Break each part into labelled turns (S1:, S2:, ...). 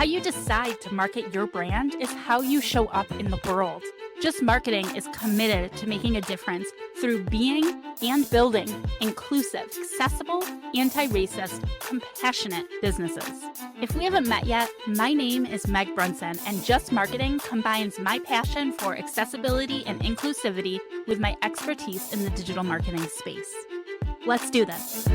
S1: How you decide to market your brand is how you show up in the world. Just Marketing is committed to making a difference through being and building inclusive, accessible, anti-racist, compassionate businesses. If we haven't met yet, my name is Meg Brunson, and Just Marketing combines my passion for accessibility and inclusivity with my expertise in the digital marketing space. Let's do this.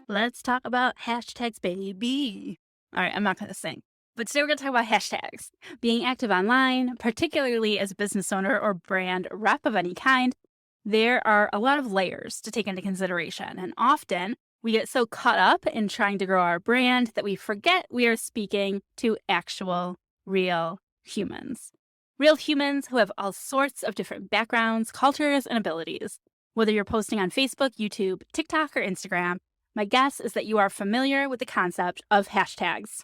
S1: Let's talk about hashtags, baby. All right, I'm not going to sing. But today we're going to talk about hashtags. Being active online, particularly as a business owner or brand rep of any kind, there are a lot of layers to take into consideration. And often we get so caught up in trying to grow our brand that we forget we are speaking to actual, real humans. Real humans who have all sorts of different backgrounds, cultures, and abilities. Whether you're posting on Facebook, YouTube, TikTok, or Instagram, my guess is that you are familiar with the concept of hashtags.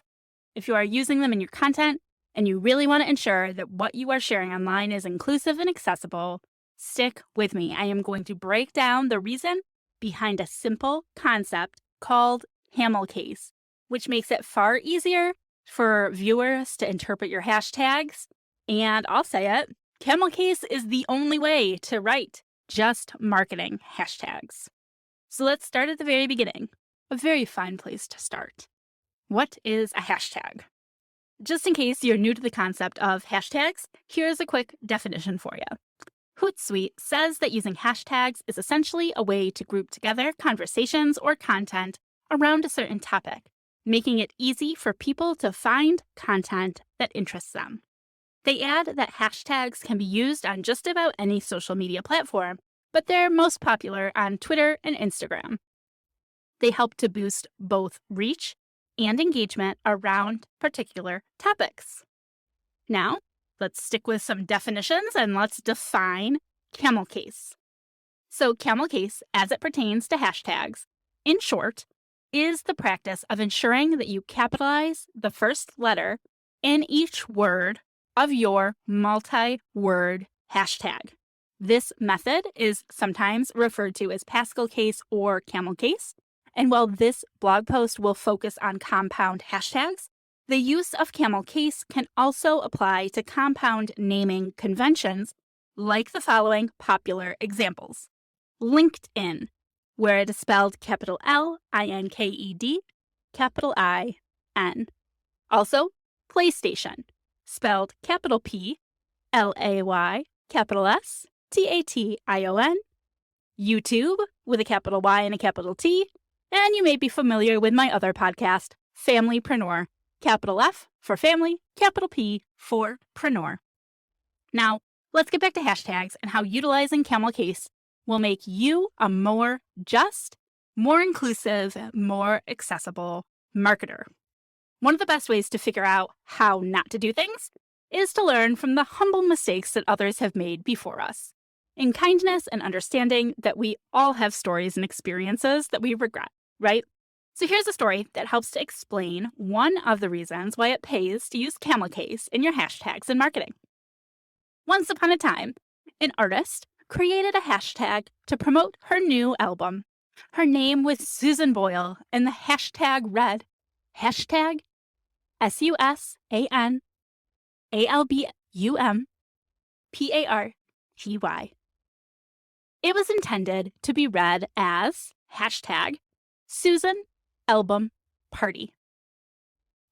S1: If you are using them in your content and you really want to ensure that what you are sharing online is inclusive and accessible, stick with me. I am going to break down the reason behind a simple concept called Camel case, which makes it far easier for viewers to interpret your hashtags. And I'll say it, Camel case is the only way to write Just Marketing hashtags. So let's start at the very beginning. A very fine place to start. What is a hashtag? Just in case you're new to the concept of hashtags, here's a quick definition for you. Hootsuite says that using hashtags is essentially a way to group together conversations or content around a certain topic, making it easy for people to find content that interests them. They add that hashtags can be used on just about any social media platform, but they're most popular on Twitter and Instagram. They help to boost both reach and engagement around particular topics. Now, let's stick with some definitions and let's define camel case. So camel case, as it pertains to hashtags, in short, is the practice of ensuring that you capitalize the first letter in each word of your multi-word hashtag. This method is sometimes referred to as Pascal case or camel case. And while this blog post will focus on compound hashtags, the use of camel case can also apply to compound naming conventions like the following popular examples. LinkedIn, where it is spelled capital L-I-N-K-E-D, capital I-N. Also, PlayStation, spelled capital P, L-A-Y, capital S, T-A-T-I-O-N, YouTube with a capital Y and a capital T, and you may be familiar with my other podcast, Familypreneur, capital F for family, capital P for preneur. Now, let's get back to hashtags and how utilizing camel case will make you a more just, more inclusive, more accessible marketer. One of the best ways to figure out how not to do things is to learn from the humble mistakes that others have made before us, in kindness and understanding that we all have stories and experiences that we regret, right? So here's a story that helps to explain one of the reasons why it pays to use camel case in your hashtags in marketing. Once upon a time, an artist created a hashtag to promote her new album. Her name was Susan Boyle, and the hashtag read, hashtag SUSANALBUMPARTY. It was intended to be read as hashtag Susan Album Party.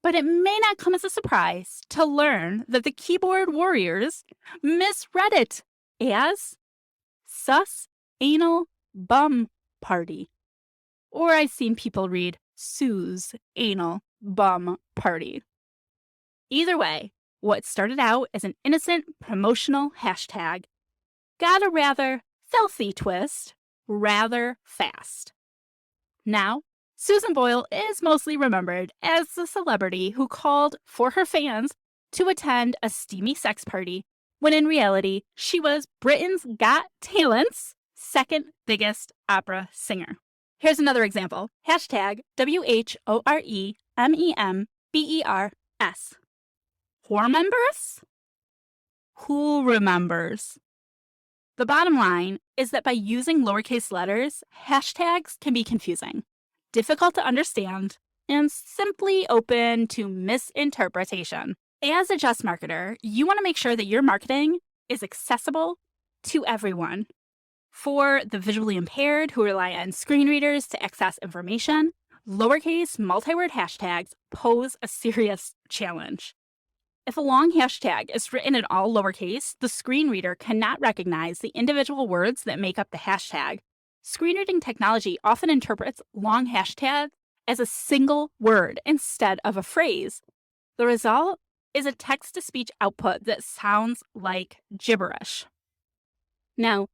S1: But it may not come as a surprise to learn that the keyboard warriors misread it as Sus Anal Bum Party. Or I've seen people read Sue's Anal Bum Party. Either way, what started out as an innocent promotional hashtag got a rather filthy twist rather fast. Now, Susan Boyle is mostly remembered as the celebrity who called for her fans to attend a steamy sex party, when in reality, she was Britain's Got Talent's second biggest opera singer. Here's another example. Hashtag WHOREMEMBERS. Whoremembers? Who remembers? The bottom line is that by using lowercase letters, hashtags can be confusing, difficult to understand, and simply open to misinterpretation. As a ~jəst marketer, you want to make sure that your marketing is accessible to everyone. For the visually impaired who rely on screen readers to access information, lowercase multi-word hashtags pose a serious challenge. If a long hashtag is written in all lowercase, the screen reader cannot recognize the individual words that make up the hashtag. Screen reading technology often interprets long hashtags as a single word instead of a phrase. The result is a text-to-speech output that sounds like gibberish. Now,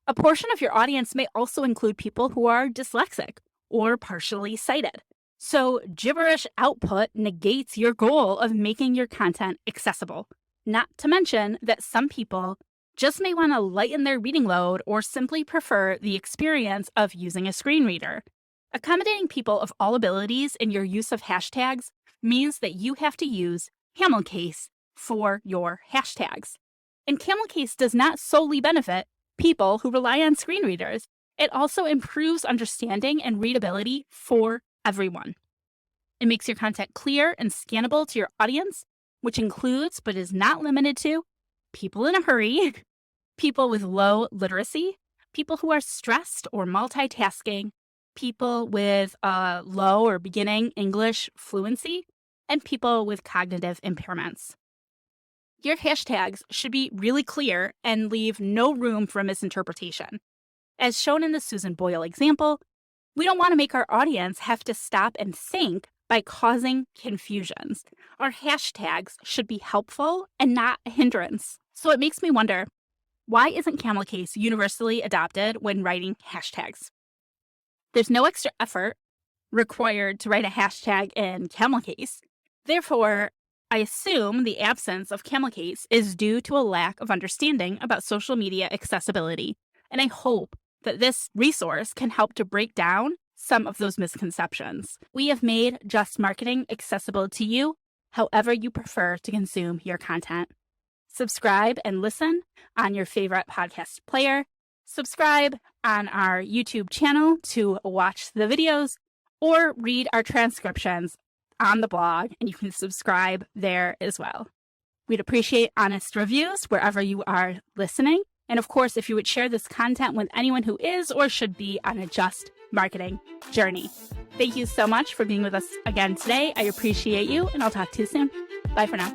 S1: a portion of your audience may also include people who are dyslexic or partially sighted. So gibberish output negates your goal of making your content accessible. Not to mention that some people just may want to lighten their reading load or simply prefer the experience of using a screen reader. Accommodating people of all abilities in your use of hashtags means that you have to use Camel case for your hashtags. And Camel case does not solely benefit people who rely on screen readers. It also improves understanding and readability for everyone. It makes your content clear and scannable to your audience, which includes, but is not limited to, people in a hurry, people with low literacy, people who are stressed or multitasking, people with low or beginning English fluency, and people with cognitive impairments. Your hashtags should be really clear and leave no room for misinterpretation. As shown in the Susan Boyle example, we don't want to make our audience have to stop and think by causing confusions. Our hashtags should be helpful and not a hindrance. So it makes me wonder, why isn't Camel case universally adopted when writing hashtags? There's no extra effort required to write a hashtag in Camel case. Therefore, I assume the absence of Camel case is due to a lack of understanding about social media accessibility, and I hope that this resource can help to break down some of those misconceptions. We have made ~jəst marketing accessible to you however you prefer to consume your content. Subscribe and listen on your favorite podcast player. Subscribe on our YouTube channel to watch the videos, or read our transcriptions on the blog, and you can subscribe there as well. We'd appreciate honest reviews wherever you are listening. And of course, if you would share this content with anyone who is or should be on a ~jəst marketing journey. Thank you so much for being with us again today. I appreciate you, and I'll talk to you soon. Bye for now.